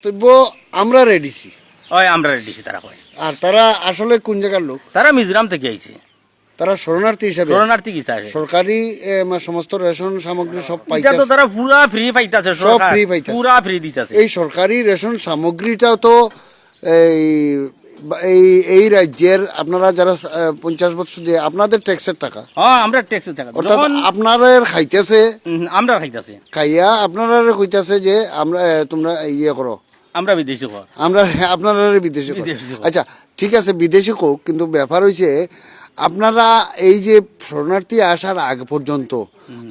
তবে আমরা রেডিছি ওই আমরা রেডিছি তারা কয়। আর তারা আসলে কোন জায়গার লোক? তারা মিজোরাম থেকে আইছে, তারা শরণার্থী হিসাবে শরণার্থী কি চায় সরকারি সমস্ত রেশন সামগ্রী সব এটা তো পাইতেছে, তারা পুরা ফ্রি পাইতাছে, সব free পাইতাছে। পুরা ফ্রি দিতাছে। এই সরকারি রেশন সামগ্রীটাও তো এই এই এই রাজ্যের আপনারা যারা 50 বছর যে আপনাদের ট্যাক্সের টাকা, হ্যাঁ আমরা ট্যাক্সের টাকা অর্থাৎ যখন আপনারা খাইতেছে, আমরা খাইতাছি, খাইয়া আপনারা কইতাছে যে আমরা তোমরা ইয়ে করো, আমরা বিদেশি ঘর আমরা আপনারা বিদেশি করো। বিদেশি করো। আচ্ছা ঠিক আছে বিদেশি কোক, কিন্তু ব্যাপার হইছে আপনারা এই যে শরণার্থী আসার আগে পর্যন্ত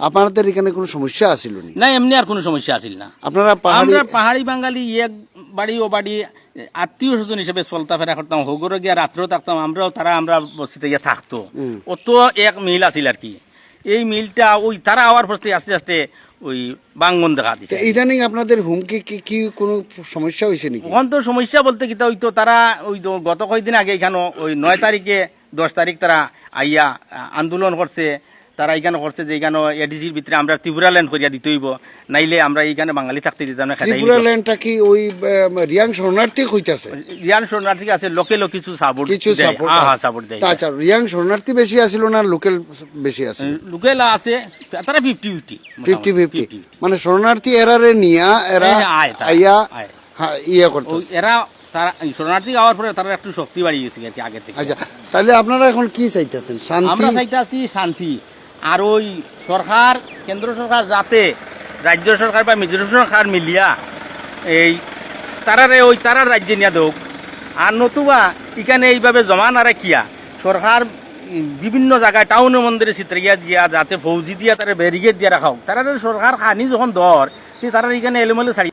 আপনাদের এখানে কোনো সমস্যা আছিল নি? না, এমনি আর কোনো সমস্যা আসিল না। আপনারা পাহাড়ি আমরা পাহাড়ি বাঙালি এক বাড়ি ও বাড়ি আত্মীয় স্বজন হিসেবে চলতা ফেরা করতাম, হগরে গিয়া রাত্রেও থাকতাম, আমরা বসিতে গিয়ে থাকতো। অত এক মিল আছিল আর কি। এই মিলটা ওই তারা আওয়ার পর থেকে আস্তে আস্তে ওই বাঙ্গন দেখা দিচ্ছে। ইদানিং আপনাদের হুমকি কি কোনো সমস্যা হয়েছে নাকি? ওখান তো সমস্যা বলতে কি ওই তো তারা ওই তো গত কয়েকদিন আগে এখানে ওই 9 তারিখে 10 তারিখ তারা আইয়া আন্দোলন করছে। তারা এখানে করছে যে এখানে এডিসির ভিতরে আমরা ত্রিপুরা ল্যান্ড করিয়া দিতে হইব, নাইলে আমরা এইখানে বাঙালি থাকতে দিতাম না। ত্রিপুরা ল্যান্ডটা কি ওই রিয়াং শরণার্থী কইতাছে? রিয়ান শরণার্থী আছে, লোকেলও কিছু সাপোর্ট সাপোর্ট দেয়। আচ্ছা রিয়াং শরণার্থী বেশি আছিল না লোকাল বেশি আছে? লোকেল আছে, তারা 50-50 50-50 মানে শরণার্থী এরারে নিয়া এরা আইয়া ইয়া করতেছে। এরা তারা শরণার্থী যাওয়ার পরে তারা একটু শক্তি বাড়িয়ে গেছে আর কি আগে থেকে। আচ্ছা তাহলে আপনারা এখন কি চাইতেছেন? শান্তি? আমরা চাইতেছি শান্তি। আর ওই সরকার, কেন্দ্র সরকার যাতে রাজ্য সরকার বা মিজোরাম সরকার মিলিয়া এই তারার রাজ্যে নিয়ে দেখ। আর নতুবা এখানে এইভাবে জমা না রাখিয়া সরকার বিভিন্ন জায়গায় টাউনের মন্দিরে চিত্রিয়া দিয়া যাতে ফৌজি দিয়া তারা ব্যারিকেড দিয়ে রাখা হোক। তারা সরকার খানি যখন দর তারা এখানে এলোমেলো ছাড়ি